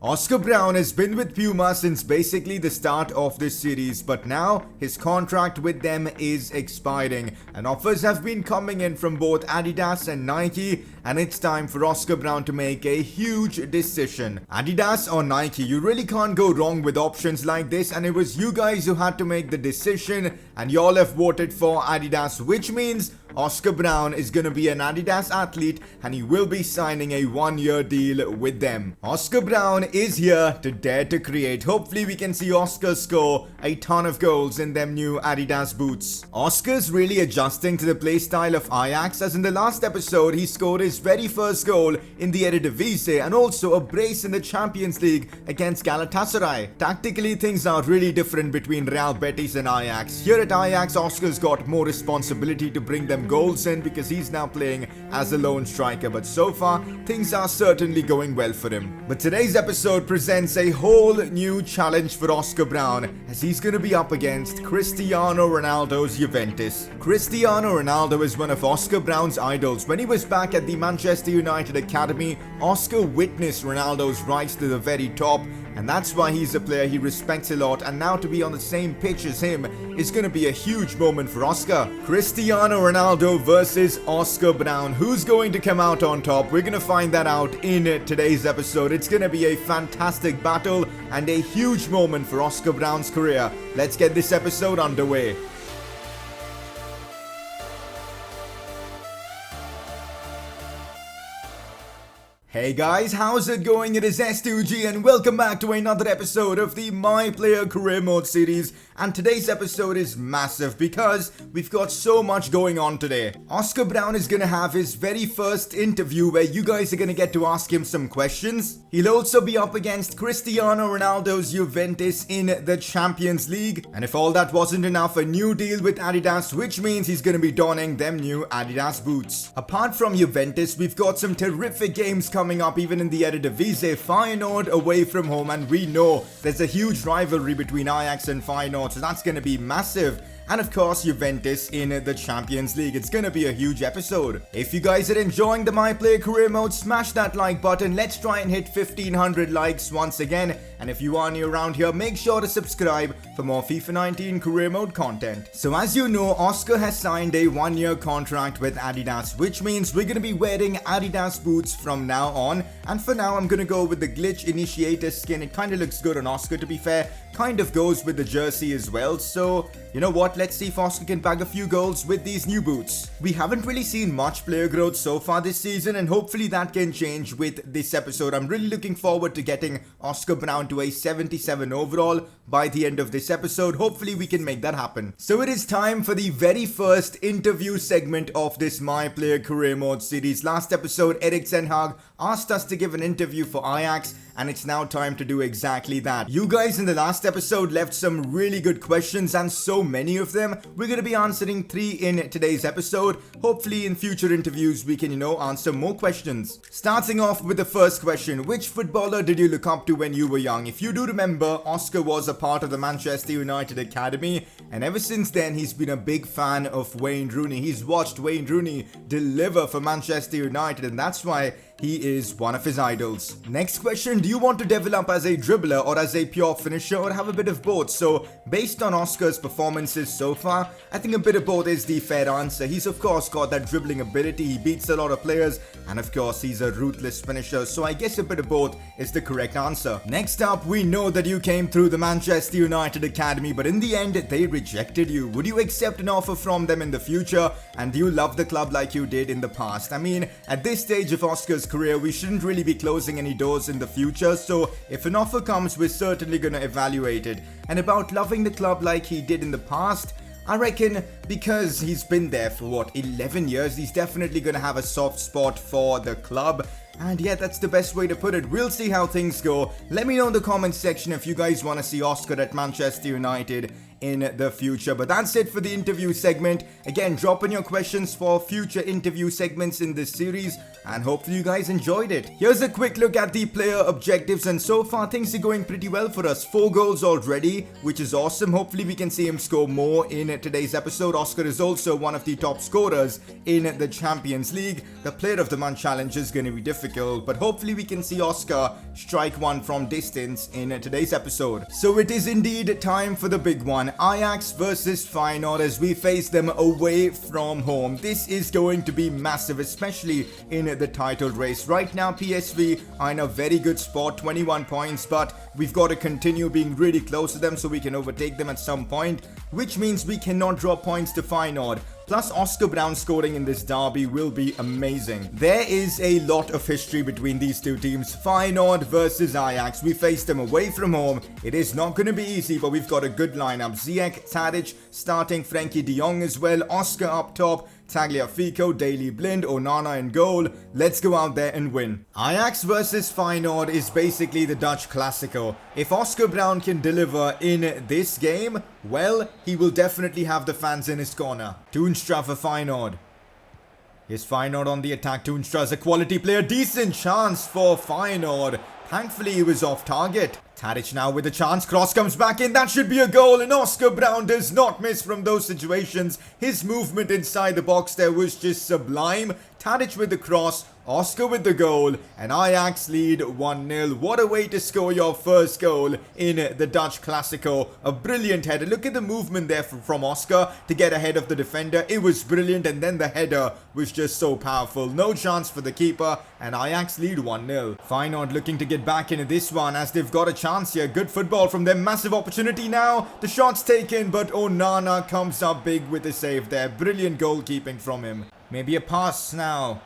Oscar Brown has been with Puma since basically the start of this series, but now his contract with them is expiring and offers have been coming in from both Adidas and Nike, and it's time for Oscar Brown to make a huge decision. Adidas or Nike, you really can't go wrong with options like this, and it was you guys who had to make the decision and y'all have voted for Adidas, which means Oscar Brown is going to be an Adidas athlete and he will be signing a 1-year deal with them. Oscar Brown is here to dare to create. Hopefully we can see Oscar score a ton of goals in them new Adidas boots. Oscar's really adjusting to the playstyle of Ajax, as in the last episode he scored his very first goal in the Eredivisie and also a brace in the Champions League against Galatasaray. Tactically things are really different between Real Betis and Ajax. Here at Ajax, Oscar's got more responsibility to bring them goals in because he's now playing as a lone striker, but so far things are certainly going well for him. But today's episode presents a whole new challenge for Oscar Brown, as he's going to be up against Cristiano Ronaldo's Juventus. Cristiano Ronaldo is one of Oscar Brown's idols. When he was back at the Manchester United Academy, Oscar witnessed Ronaldo's rise to the very top, and that's why he's a player he respects a lot, and now to be on the same pitch as him is going to be a huge moment for Oscar. Cristiano Ronaldo versus Oscar Brown. Who's going to come out on top? We're going to find that out in today's episode. It's going to be a fantastic battle and a huge moment for Oscar Brown's career. Let's get this episode underway. Hey guys, how's it going? It is S2G and welcome back to another episode of the My Player Career Mode series. And today's episode is massive because we've got so much going on today. Oscar Brown is gonna have his very first interview where you guys are gonna get to ask him some questions. He'll also be up against Cristiano Ronaldo's Juventus in the Champions League. And if all that wasn't enough, a new deal with Adidas, which means he's gonna be donning them new Adidas boots. Apart from Juventus, we've got some terrific games coming up even in the Eredivisie. Feyenoord away from home, and we know there's a huge rivalry between Ajax and Feyenoord, so that's going to be massive. And of course Juventus in the Champions League. It's gonna be a huge episode. If you guys are enjoying the My Player Career Mode, smash that like button. Let's try and hit 1500 likes once again. And if you are new around here, make sure to subscribe for more FIFA 19 Career Mode content. So as you know, Oscar has signed a 1-year contract with Adidas, which means we're gonna be wearing Adidas boots from now on. And for now, I'm gonna go with the Glitch Initiator skin. It kind of looks good on Oscar, to be fair. Kind of goes with the jersey as well. So, you know what? Let's see if Oscar can bag a few goals with these new boots. We haven't really seen much player growth so far this season, and hopefully that can change with this episode. I'm really looking forward to getting Oscar Brown to a 77 overall by the end of this episode. Hopefully we can make that happen. So it is time for the very first interview segment of this My Player Career Mode series. Last episode, Erik ten Hag asked us to give an interview for Ajax, and it's now time to do exactly that. You guys in the last episode left some really good questions, and so many of them. We're going to be answering 3 in today's episode. Hopefully in future interviews we can, answer more questions. Starting off with the first question: which footballer did you look up to when you were young? If you do remember, Oscar was a part of the Manchester United Academy, and ever since then he's been a big fan of Wayne Rooney. He's watched Wayne Rooney deliver for Manchester United, and that's why he is one of his idols. Next question: do you want to develop as a dribbler or as a pure finisher, or have a bit of both? So based on Oscar's performances so far, I think a bit of both is the fair answer. He's of course got that dribbling ability, he beats a lot of players, and of course he's a ruthless finisher, so I guess a bit of both is the correct answer. Next up, we know that you came through the Manchester United Academy, but in the end they rejected you. Would you accept an offer from them in the future, and do you love the club like you did in the past? I mean, at this stage of Oscar's career, we shouldn't really be closing any doors in the future, so if an offer comes, we're certainly gonna evaluate it. And about loving the club like he did in the past, I reckon because he's been there for 11 years, he's definitely gonna have a soft spot for the club. And yeah, that's the best way to put it. We'll see how things go. Let me know in the comments section if you guys want to see Oscar at Manchester United in the future. But that's it for the interview segment. Again, drop in your questions for future interview segments in this series, and hopefully you guys enjoyed it. Here's a quick look at the player objectives, and so far things are going pretty well for us. 4 goals already, which is awesome. Hopefully we can see him score more in today's episode. Oscar is also one of the top scorers in the Champions League. The Player of the Month challenge is going to be difficult, but hopefully we can see Oscar strike one from distance in today's episode. So it is indeed time for the big one. Ajax versus Feyenoord as we face them away from home. This is going to be massive, especially in the title race. Right now PSV are in a very good spot, 21 points, but we've got to continue being really close to them so we can overtake them at some point, which means we cannot drop points to Feyenoord. Plus, Oscar Brown scoring in this derby will be amazing. There is a lot of history between these two teams. Feyenoord versus Ajax. We face them away from home. It is not going to be easy, but we've got a good lineup. Ziyech, Tadic, starting Frenkie de Jong as well. Oscar up top. Tagliafico, Daley Blind, Onana in goal. Let's go out there and win. Ajax versus Feyenoord is basically the Dutch Classico. If Oscar Brown can deliver in this game, well, he will definitely have the fans in his corner. Toonstra for Feyenoord. Here's Feyenoord on the attack. Toonstra is a quality player. Decent chance for Feyenoord. Thankfully, he was off target. Tadic now with a chance. Cross comes back in. That should be a goal. And Oscar Brown does not miss from those situations. His movement inside the box there was just sublime. Tadic with the cross. Oscar with the goal, and Ajax lead 1-0. What a way to score your first goal in the Dutch Classico. A brilliant header. Look at the movement there from Oscar to get ahead of the defender. It was brilliant, and then the header was just so powerful. No chance for the keeper, and Ajax lead 1-0. Feyenoord looking to get back into this one as they've got a chance here. Good football from them. Massive opportunity now. The shot's taken, but Onana comes up big with the save there. Brilliant goalkeeping from him. Maybe a pass now.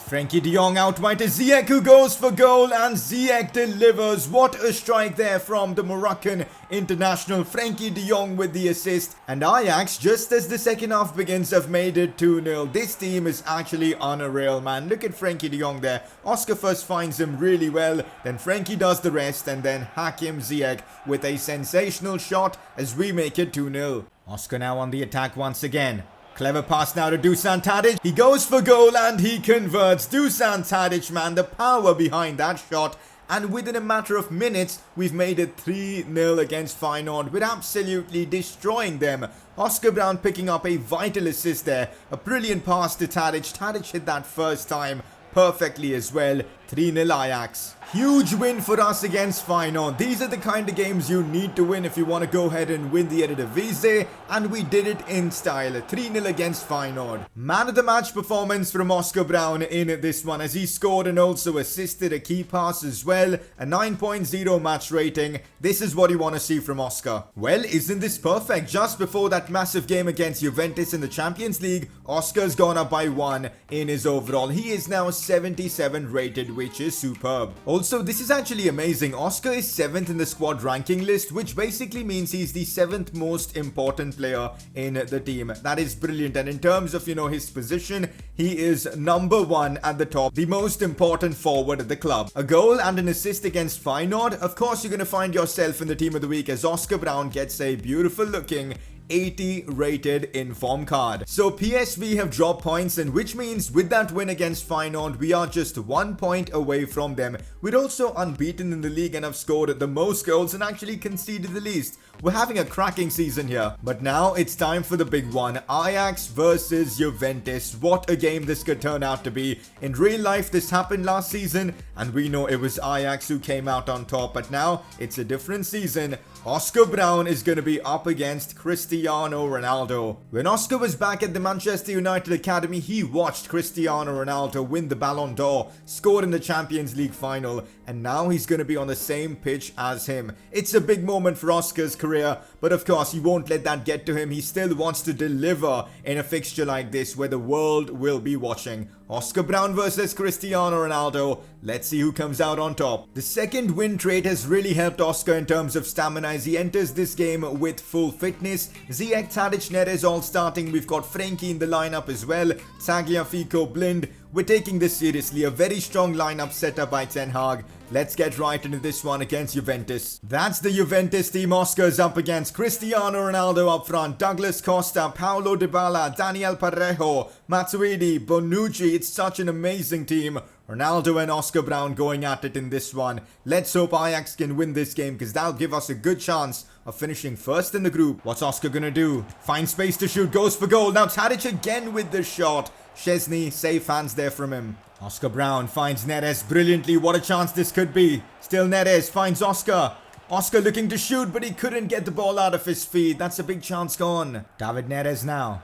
Frenkie de Jong out wide to Ziyech, who goes for goal, and Ziyech delivers. What a strike there from the Moroccan international. Frenkie de Jong with the assist, and Ajax, just as the second half begins, have made it 2-0. This team is actually unreal, man. Look at Frenkie de Jong there. Oscar first finds him really well, then Frenkie does the rest, and then Hakim Ziyech with a sensational shot as we make it 2-0. Oscar now on the attack once again. Clever pass now to Dusan Tadic. He goes for goal and he converts. Dusan Tadic, man, the power behind that shot. And within a matter of minutes, we've made it 3-0 against Feyenoord. We're absolutely destroying them. Oscar Brown picking up a vital assist there. A brilliant pass to Tadic. Tadic hit that first time perfectly as well. 3-0 Ajax. Huge win for us against Feyenoord. These are the kind of games you need to win if you want to go ahead and win the Eredivisie, and we did it in style. 3-0 against Feyenoord. Man of the match performance from Oscar Brown in this one as he scored and also assisted a key pass as well. A 9.0 match rating. This is what you want to see from Oscar. Well, isn't this perfect? Just before that massive game against Juventus in the Champions League, Oscar's gone up by 1 in his overall. He is now 77 rated, which is superb. Also, this is actually amazing. Oscar is 7th in the squad ranking list, which basically means he's the 7th most important player in the team. That is brilliant. And in terms of, his position, he is number 1 at the top, the most important forward at the club. A goal and an assist against Feyenoord. Of course, you're going to find yourself in the team of the week as Oscar Brown gets a beautiful looking 80 rated inform card. So PSV have dropped points, and which means with that win against Feyenoord, we are just 1 point away from them. We're also unbeaten in the league and have scored the most goals and actually conceded the least. We're having a cracking season here. But now it's time for the big one. Ajax versus Juventus. What a game this could turn out to be. In real life, this happened last season, and we know it was Ajax who came out on top. But now it's a different season. Oscar Brown is going to be up against Cristiano Ronaldo. When Oscar was back at the Manchester United Academy, he watched Cristiano Ronaldo win the Ballon d'Or, scored in the Champions League final, and now he's going to be on the same pitch as him. It's a big moment for Oscar's career, but of course he won't let that get to him. He still wants to deliver in a fixture like this where the world will be watching. Oscar Brown versus Cristiano Ronaldo. Let's see who comes out on top. The second win trait has really helped Oscar in terms of stamina as he enters this game with full fitness. Ziyech, Tadic, Neres all starting. We've got Frenkie in the lineup as well. Tagliafico, Blind. We're taking this seriously. A very strong lineup set up by Ten Hag. Let's get right into this one against Juventus. That's the Juventus team. Oscar's up against Cristiano Ronaldo up front, Douglas Costa, Paulo Dybala, Daniel Parejo, Matuidi, Bonucci. It's such an amazing team. Ronaldo and Oscar Brown going at it in this one. Let's hope Ajax can win this game because that'll give us a good chance of finishing first in the group. What's Oscar gonna do? Finds space to shoot, goes for goal. Now Tadic again with the shot. Szczesny, safe hands there from him. Oscar Brown finds Neres brilliantly. What a chance this could be. Still Neres finds Oscar. Oscar looking to shoot, but he couldn't get the ball out of his feet. That's a big chance gone. David Neres now.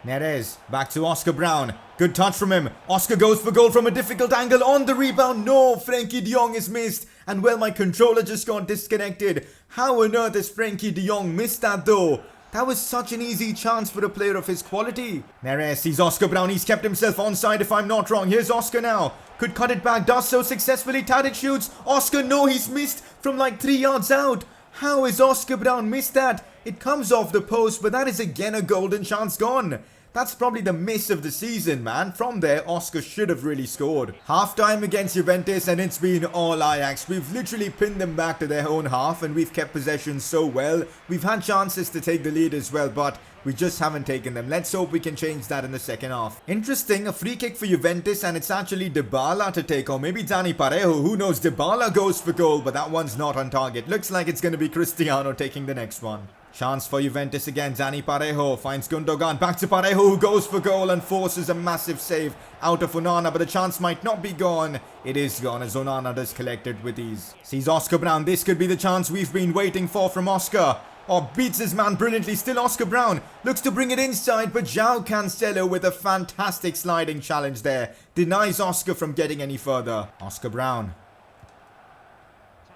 Neres, back to Oscar Brown. Good touch from him. Oscar goes for goal from a difficult angle on the rebound. No, Frenkie de Jong is missed. And well, my controller just got disconnected. How on earth has Frenkie de Jong missed that though? That was such an easy chance for a player of his quality. Neres sees Oscar Brown. He's kept himself onside if I'm not wrong. Here's Oscar now. Could cut it back. Does so successfully. Tadic shoots. Oscar, no, he's missed from like 3 yards out. How is Oscar Brown missed that? It comes off the post, but that is again a golden chance gone. That's probably the miss of the season, man. From there, Oscar should have really scored. Half time against Juventus, and it's been all Ajax. We've literally pinned them back to their own half, and we've kept possession so well. We've had chances to take the lead as well, but we just haven't taken them. Let's hope we can change that in the second half. Interesting, a free kick for Juventus, and it's actually Dybala to take, or maybe Dani Parejo. Who knows? Dybala goes for goal, but that one's not on target. Looks like it's going to be Cristiano taking the next one. Chance for Juventus again. Dani Parejo finds Gundogan. Back to Parejo, who goes for goal and forces a massive save out of Onana. But the chance might not be gone. It is gone as Onana does collect it with ease. Sees Oscar Brown. This could be the chance we've been waiting for from Oscar. Oh, beats his man brilliantly. Still Oscar Brown. Looks to bring it inside, but João Cancelo with a fantastic sliding challenge there. Denies Oscar from getting any further. Oscar Brown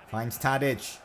finds Tadic.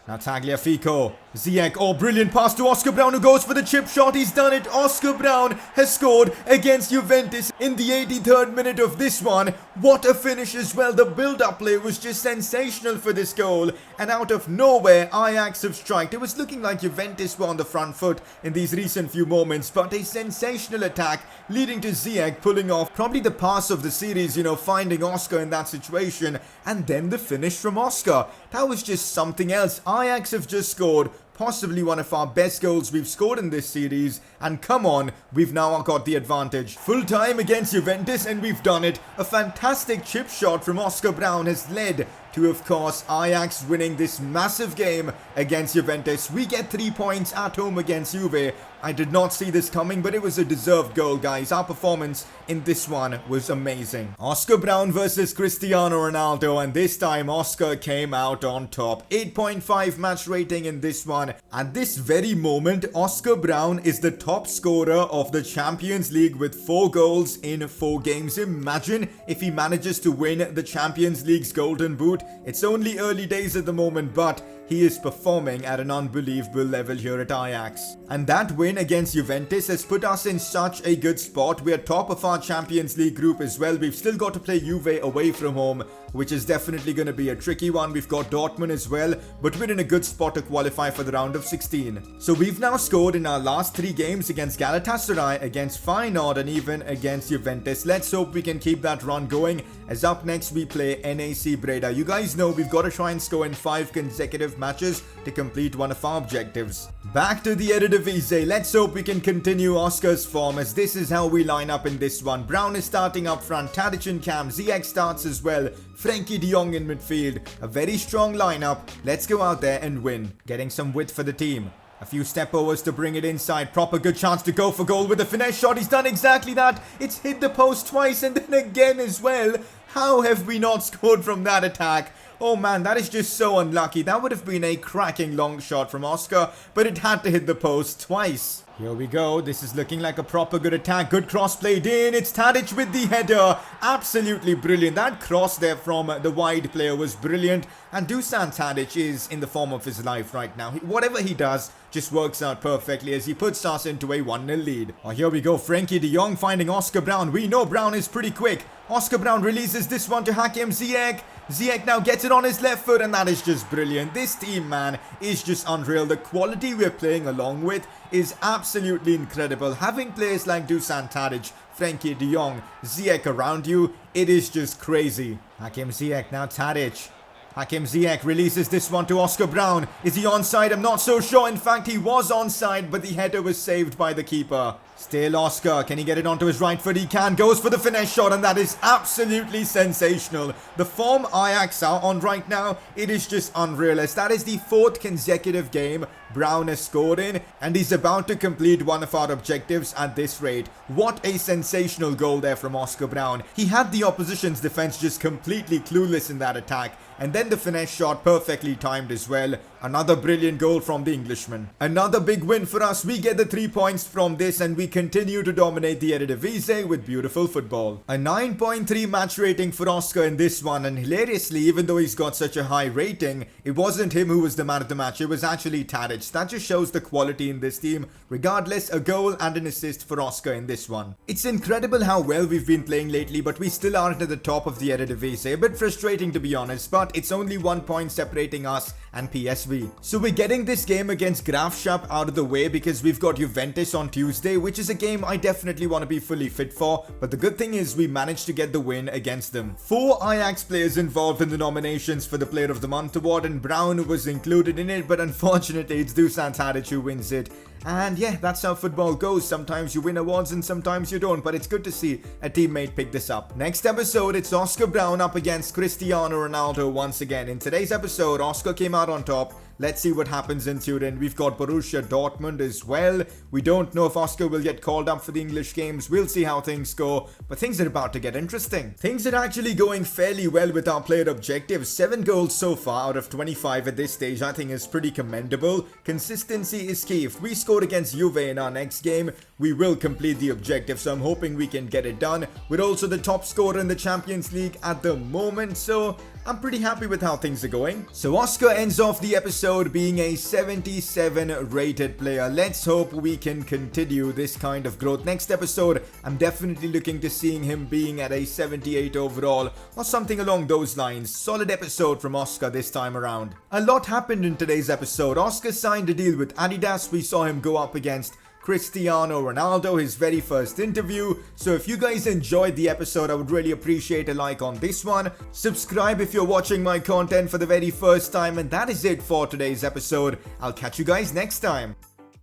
Now Tagliafico, Ziyech, oh brilliant pass to Oscar Brown who goes for the chip shot. He's done it. Oscar Brown has scored against Juventus in the 83rd minute of this one. What a finish as well. The build-up play was just sensational for this goal. And out of nowhere, Ajax have striked. It was looking like Juventus were on the front foot in these recent few moments. But a sensational attack leading to Ziyech pulling off probably the pass of the series, finding Oscar in that situation. And then the finish from Oscar. That was just something else. Ajax have just scored possibly one of our best goals we've scored in this series, and come on, we've now got the advantage. Full time against Juventus and we've done it. A fantastic chip shot from Oscar Brown has led to, of course, Ajax winning this massive game against Juventus. We get 3 points at home against Juve. I did not see this coming, but it was a deserved goal, guys. Our performance in this one was amazing. Oscar Brown versus Cristiano Ronaldo, and this time Oscar came out on top. 8.5 match rating in this one. At this very moment, Oscar Brown is the top scorer of the Champions League with 4 goals in 4 games. Imagine if he manages to win the Champions League's Golden Boot. It's only early days at the moment, but he is performing at an unbelievable level here at Ajax. And that win against Juventus has put us in such a good spot. We are top of our Champions League group as well. We've still got to play Juve away from home, which is definitely going to be a tricky one. We've got Dortmund as well, but we're in a good spot to qualify for the round of 16. So we've now scored in our last 3 games against Galatasaray, against Feyenoord, and even against Juventus. Let's hope we can keep that run going, as up next we play NAC Breda. You guys know we've got to try and score in 5 consecutive matches to complete one of our objectives. Back to the Eredivisie. Let's hope we can continue Oscar's form, as this is how we line up in this one. Brown is starting up front, Tadic in cam, Ziyech starts as well, Frenkie de Jong in midfield. A very strong lineup. Let's go out there and win. Getting some width for the team. A few step overs to bring it inside. Proper good chance to go for goal with a finesse shot. He's done exactly that. It's hit the post twice and then again as well. How have we not scored from that attack? Oh man, that is just so unlucky. That would have been a cracking long shot from Oscar, but it had to hit the post twice. Here we go. This is looking like a proper good attack. Good cross played in. It's Tadic with the header. Absolutely brilliant. That cross there from the wide player was brilliant. And Dusan Tadic is in the form of his life right now. Whatever he does just works out perfectly as he puts us into a 1-0 lead. Oh, here we go. Frenkie de Jong finding Oscar Brown. We know Brown is pretty quick. Oscar Brown releases this one to Hakim Ziyech. Ziyech now gets it on his left foot, and that is just brilliant. This team, man, is just unreal. The quality we're playing along with is absolutely incredible. Having players like Dusan Tadic, Frenkie de Jong, Ziyech around you, it is just crazy. Hakim Ziyech, now Tadic. Hakim Ziyech releases this one to Oscar Brown. Is he onside? I'm not so sure. In fact, he was onside, but the header was saved by the keeper. Still Oscar. Can he get it onto his right foot? He can. Goes for the finesse shot, and that is absolutely sensational. The form Ajax are on right now, it is just unreal. As that is the 4th consecutive game Brown has scored in, and he's about to complete one of our objectives at this rate. What a sensational goal there from Oscar Brown. He had the opposition's defense just completely clueless in that attack, and then the finesse shot perfectly timed as well. Another brilliant goal from the Englishman. Another big win for us. We get the 3 points from this, and we continue to dominate the Eredivisie with beautiful football. A 9.3 match rating for Oscar in this one, and hilariously, even though he's got such a high rating, it wasn't him who was the man of the match. It was actually Tadic. That just shows the quality in this team. Regardless, a goal and an assist for Oscar in this one. It's incredible how well we've been playing lately, but we still aren't at the top of the Eredivisie. A bit frustrating to be honest, but it's only 1 point separating us and PSV. So we're getting this game against Graafschap out of the way because we've got Juventus on Tuesday, which is a game I definitely want to be fully fit for. But the good thing is we managed to get the win against them. 4 Ajax players involved in the nominations for the Player of the Month award, and Brown was included in it, but unfortunately it's Dusan Tadic who wins it. And yeah, that's how football goes. Sometimes you win awards and sometimes you don't, but it's good to see a teammate pick this up. Next episode, it's Oscar Brown up against Cristiano Ronaldo once again. In today's episode, Oscar came out on top. Let's see what happens in Turin. We've got Borussia Dortmund as well. We don't know if Oscar will get called up for the English games. We'll see how things go. But things are about to get interesting. Things are actually going fairly well with our player objectives. 7 goals so far out of 25 at this stage, I think is pretty commendable. Consistency is key. If we score against Juve in our next game, we will complete the objective. So I'm hoping we can get it done. We're also the top scorer in the Champions League at the moment. So I'm pretty happy with how things are going. So Oscar ends off the episode being a 77 rated player. Let's hope we can continue this kind of growth. Next episode, I'm definitely looking to seeing him being at a 78 overall or something along those lines. Solid episode from Oscar this time around. A lot happened in today's episode. Oscar signed a deal with Adidas. We saw him go up against Cristiano Ronaldo, his very first interview. So if you guys enjoyed the episode, I would really appreciate a like on this one. Subscribe if you're watching my content for the very first time. And that is it for today's episode. I'll catch you guys next time.